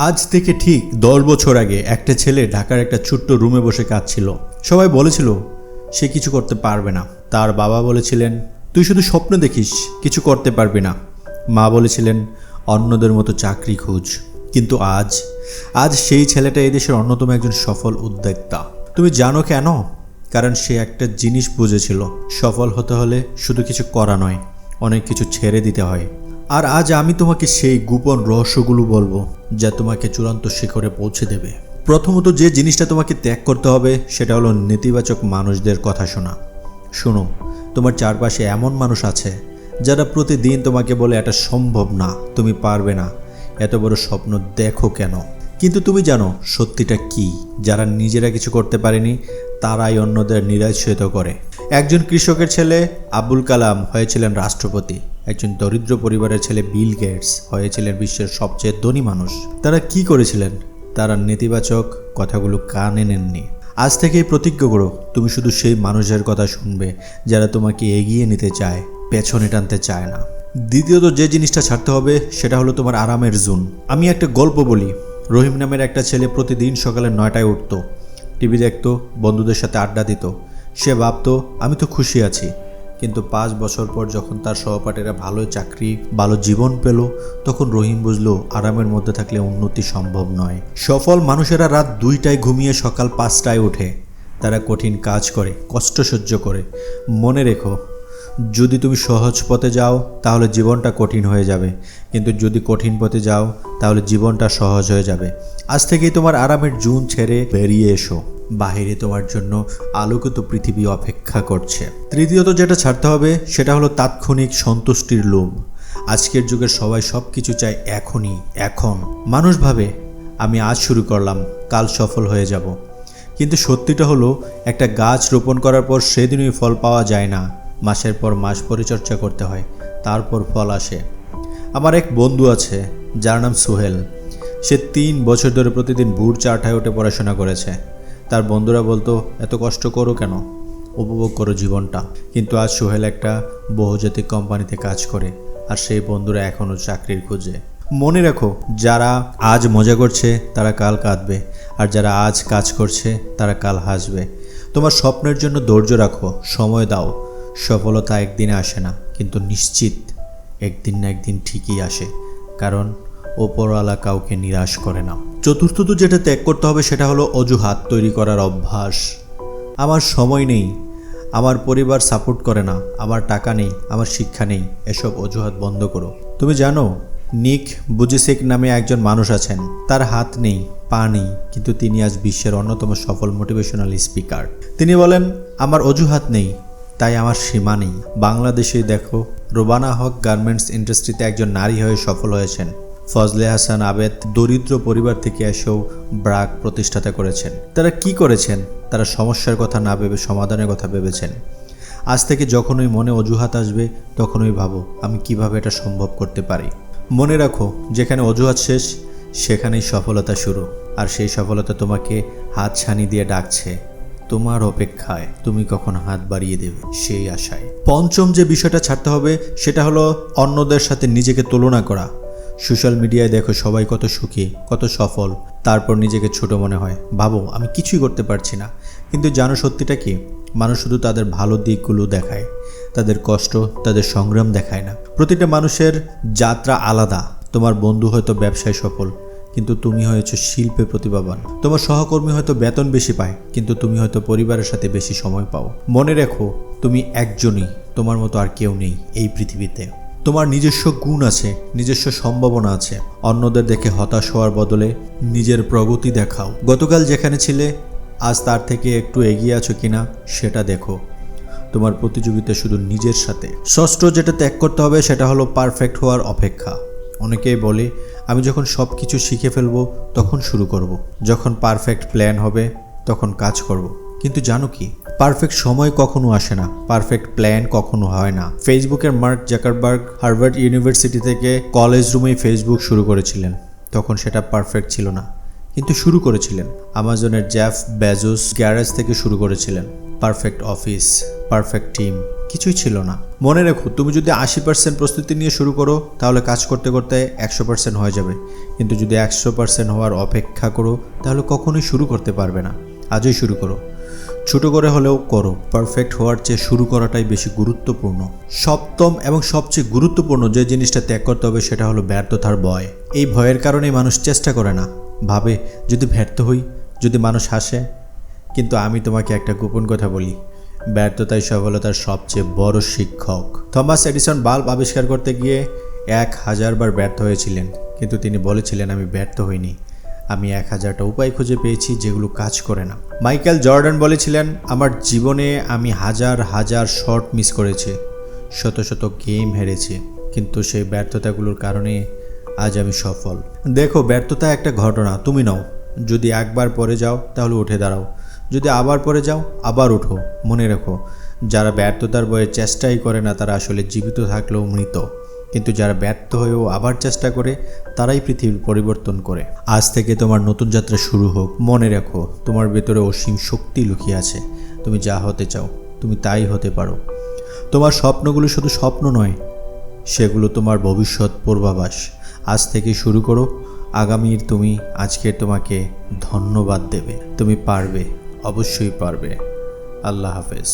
আজ থেকে ঠিক 10 বছর আগে একটা ছেলে ঢাকার একটা ছোট্ট রুমে বসে কাঁদছিল। সবাই বলেছিল সে কিছু করতে পারবে না। তার বাবা বলেছিলেন, তুই শুধু স্বপ্ন দেখিস, কিছু করতে পারবি না। মা বলেছিলেন, অন্যদের মতো চাকরি খোঁজ। কিন্তু আজ সেই ছেলেটা এই দেশের অন্যতম একজন সফল উদ্যোক্তা। তুমি জানো কেন? কারণ সে একটা জিনিস বুঝেছিল, সফল হতে হলে শুধু কিছু করা নয়, অনেক কিছু ছেড়ে দিতে হয়। আর আজ আমি তোমাকে সেই গোপন রহস্যগুলো বলবো, যা তোমাকে চূড়ান্ত শিখরে পৌঁছে দেবে। প্রথমত যে জিনিসটা তোমাকে ত্যাগ করতে হবে সেটা হলো নেতিবাচক মানুষদের কথা শোনা। শোনো, তোমার চারপাশে এমন মানুষ আছে যারা প্রতিদিন তোমাকে বলে এটা সম্ভব না, তুমি পারবে না, এত বড় স্বপ্ন দেখো কেন। কিন্তু তুমি জানো সত্যিটা কি? যারা নিজেরা কিছু করতে পারেনি তারাই অন্যদের নিরাশ্রিত করে। একজন কৃষকের ছেলে আবুল কালাম হয়েছিলেন রাষ্ট্রপতি। একজন দরিদ্র পরিবারের ছেলে বিল গেটস হয়েছিলেন বিশ্বের সবচেয়ে ধনী মানুষ। তারা কি করেছিলেন? তারা নেতিবাচক কথাগুলো কানে নেননি। আজ থেকেই প্রতিজ্ঞা করো, তুমি শুধু সেই মানুষের কথা শুনবে যারা তোমাকে এগিয়ে নিতে চায়, পেছনে টানতে চায় না। দ্বিতীয়ত যে জিনিসটা ছাড়তে হবে সেটা হলো তোমার আরামের জোন। আমি একটা গল্প বলি। রহিম নামের একটা ছেলে প্রতিদিন সকালে 9টায় উঠত, টিভি দেখত, বন্ধুদের সাথে আড্ডা দিত। সে ভাবত আমি তো খুশি আছি। কিন্তু 5 বছর পর যখন তার সহপাঠীরা ভালো চাকরি, ভালো জীবন পেল, তখন রহিম বুঝলো আরামের মধ্যে থাকলে উন্নতি সম্ভব নয়। সফল মানুষেরা রাত 2টায় ঘুমিয়ে সকাল 5টায় ওঠে। তারা কঠিন কাজ করে, কষ্ট সহ্য করে। মনে রেখো, যদি তুমি সহজ পথে যাও তাহলে জীবনটা কঠিন হয়ে যাবে, কিন্তু যদি কঠিন পথে যাও তাহলে জীবনটা সহজ হয়ে যাবে। আজ থেকেই তোমার আরামের জোন ছেড়ে বেরিয়ে এসো। বাহিরে তোমার জন্য আলোকিত পৃথিবী অপেক্ষা করছে। তৃতীয়ত যেটা ছাড়তে হবে সেটা হলো তাৎক্ষণিক সন্তুষ্টির লোভ। আজকের যুগের সবাই সব কিছু চায় এখনই, এখন। মানুষ ভাবে আমি আজ শুরু করলাম, কাল সফল হয়ে যাব। কিন্তু সত্যিটা হলো একটা গাছ রোপণ করার পর সেদিনই ফল পাওয়া যায় না। মাসের পর মাস পরিচর্যা করতে হয়, তারপর ফল আসে। আমার এক বন্ধু আছে যার নাম সোহেল। সে 3 বছর ধরে প্রতিদিন ভোর 4টায় উঠে পড়াশোনা করেছে। তার বন্ধুরা বলতো, এত কষ্ট করো কেন, উপভোগ করো জীবনটা। কিন্তু আজ সোহেল একটা বহুজাতিক কোম্পানিতে কাজ করে, আর সেই বন্ধুরা এখনও চাকরির খোঁজে। মনে রাখো, যারা আজ মজা করছে তারা কাল কাঁদবে, আর যারা আজ কাজ করছে তারা কাল হাসবে। তোমার স্বপ্নের জন্য ধৈর্য রাখো, সময় দাও। সফলতা একদিনে আসে না, কিন্তু নিশ্চিত একদিন না একদিন ঠিকই আসে, কারণ ওপরওয়ালা কাউকে নিরাশ করে না। চতুর্থত যেটা ত্যাগ করতে হবে সেটা হলো অজুহাত তৈরি করার অভ্যাস। আমার সময় নেই, আমার পরিবার সাপোর্ট করে না, আমার টাকা নেই, আমার শিক্ষা নেই, এসব অজুহাত বন্ধ করো। তুমি জানো নিক বুজিসেক নামে একজন মানুষ আছেন। তার হাত নেই, পা নেই, কিন্তু তিনি আজ বিশ্বের অন্যতম সফল মোটিভেশনাল স্পিকার। তিনি বলেন, আমার অজুহাত নেই, তাই আমার সীমা নেই। বাংলাদেশে দেখো, রোবানা হক গার্মেন্টস ইন্ডাস্ট্রিতে একজন নারী হয়ে সফল হয়েছেন। ফজলে হাসান আবেদ দরিদ্র পরিবার থেকে এসেও ব্র্যাক প্রতিষ্ঠাতা করেছেন। তারা কি করেছেন? তারা সমস্যার কথা না ভেবে সমাধানের কথা ভেবেছেন। আজ থেকে যখনই মনে অজুহাত আসবে তখনই ভাবো, আমি কিভাবে এটা সম্ভব করতে পারি। মনে রাখো, যেখানে অজুহাত শেষ সেখানেই সফলতা শুরু। আর সেই সফলতা তোমাকে হাত ছানি দিয়ে ডাকছে, তোমার অপেক্ষায়। তুমি কখন হাত বাড়িয়ে দেবে সেই আশায়। পঞ্চম যে বিষয়টা ছাড়তে হবে সেটা হলো অন্যদের সাথে নিজেকে তুলনা করা। সোশ্যাল মিডিয়ায় দেখো সবাই কত সুখী, কত সফল, তারপর নিজেকে ছোট মনে হয়, ভাবো আমি কিছুই করতে পারছি না। কিন্তু জানো সত্যিটা কি? মানুষ শুধু তাদের ভালো দিকগুলো দেখায়, তাদের কষ্ট, তাদের সংগ্রাম দেখায় না। প্রতিটা মানুষের যাত্রা আলাদা। তোমার বন্ধু হয়তো ব্যবসায় সফল, কিন্তু তুমি হয়েছো শিল্পে প্রতিভাবান। তোমার সহকর্মী হয়তো বেতন বেশি পায়, কিন্তু তুমি হয়তো পরিবারের সাথে বেশি সময় পাও। মনে রেখো, তুমি একজনই, তোমার মতো আর কেউ নেই এই পৃথিবীতে। তোমার নিজস্ব গুণ আছে, নিজস্ব সম্ভাবনা আছে। অন্যদের দেখে হতাশ হওয়ার বদলে নিজের প্রগতি দেখাও। গতকাল যেখানে ছিলে আজ তার থেকে একটু এগিয়ে আছো কিনা সেটা দেখো। তোমার প্রতিযোগিতা শুধু নিজের সাথে। ষষ্ঠ যেটা ত্যাগ করতে হবে সেটা হলো পারফেক্ট হওয়ার অপেক্ষা। অনেকেই বলে, আমি যখন সব কিছু শিখে ফেলবো তখন শুরু করব, যখন পারফেক্ট প্ল্যান হবে তখন কাজ করব। কিন্তু জানো কি, পারফেক্ট সময় কখনো আসে না, পারফেক্ট প্ল্যান কখনো হয় না। ফেসবুকের মার্ক জাকারবার্গ হার্ভার্ড ইউনিভার্সিটি থেকে কলেজ রুমেই ফেসবুক শুরু করেছিলেন। তখন সেটা পারফেক্ট ছিল না, কিন্তু শুরু করেছিলেন। আমাজনের জেফ বেজোস গ্যারেজ থেকে শুরু করেছিলেন। পারফেক্ট অফিস, পারফেক্ট টিম, কিছুই ছিল না। মনে রেখো, তুমি যদি 80% প্রস্তুতি নিয়ে শুরু করো তাহলে কাজ করতে করতে 100% হয়ে যাবে, কিন্তু যদি 100% হওয়ার অপেক্ষা করো তাহলে কখনোই শুরু করতে পারবে না। আজই শুরু করো, ছোট করে হলেও করো। পারফেক্ট হওয়ার চেয়ে শুরু করাটাই বেশি গুরুত্বপূর্ণ। সপ্তম এবং সবচেয়ে গুরুত্বপূর্ণ যে জিনিসটা ত্যাগ করতে হবে সেটা হলো ব্যর্থতার ভয়। এই ভয়ের কারণেই মানুষ চেষ্টা করে না, ভাবে যদি ব্যর্থ হই, যদি মানুষ হাসে। কিন্তু আমি তোমাকে একটা গোপন কথা বলি, ব্যর্থতাই সফলতার সবচেয়ে বড় শিক্ষক। থমাস এডিসন বাল্ব আবিষ্কার করতে গিয়ে 1000 বার ব্যর্থ হয়েছিলেন, কিন্তু তিনি বলেছিলেন আমি ব্যর্থ হইনি, আমি 1000টা উপায় খুঁজে পেয়েছি যেগুলো কাজ করে না। মাইকেল জর্ডান বলেছিলেন আমার জীবনে আমি হাজার হাজার শট মিস করেছি, শত শত গেম হেরেছি, কিন্তু সেই ব্যর্থতাগুলোর কারণে আজ আমি সফল। দেখো, ব্যর্থতা একটা ঘটনা, তুমি নাও। যদি একবার পড়ে যাও তাহলে উঠে দাঁড়াও, যদি আবার পড়ে যাও আবার উঠো। মনে রেখো, যারা ব্যর্থতার ভয়ে চেষ্টাই করে না তারা আসলে জীবিত থাকলেও মৃত, কিন্তু যারা ব্যর্থ হয়েও আবার চেষ্টা করে তারাই পৃথিবীর পরিবর্তন করে। আজ থেকে তোমার নতুন যাত্রা শুরু হোক। মনে রাখো, তোমার ভেতরে অসীম শক্তি লুকিয়ে আছে। তুমি যা হতে চাও তুমি তাই হতে পারো। তোমার স্বপ্নগুলো শুধু স্বপ্ন নয়, সেগুলো তোমার ভবিষ্যৎ পূর্বাভাস। আজ থেকে শুরু করো, আগামীর তুমি আজকের তোমাকে ধন্যবাদ দেবে। তুমি পারবে, অবশ্যই পারবে। আল্লাহ হাফেজ।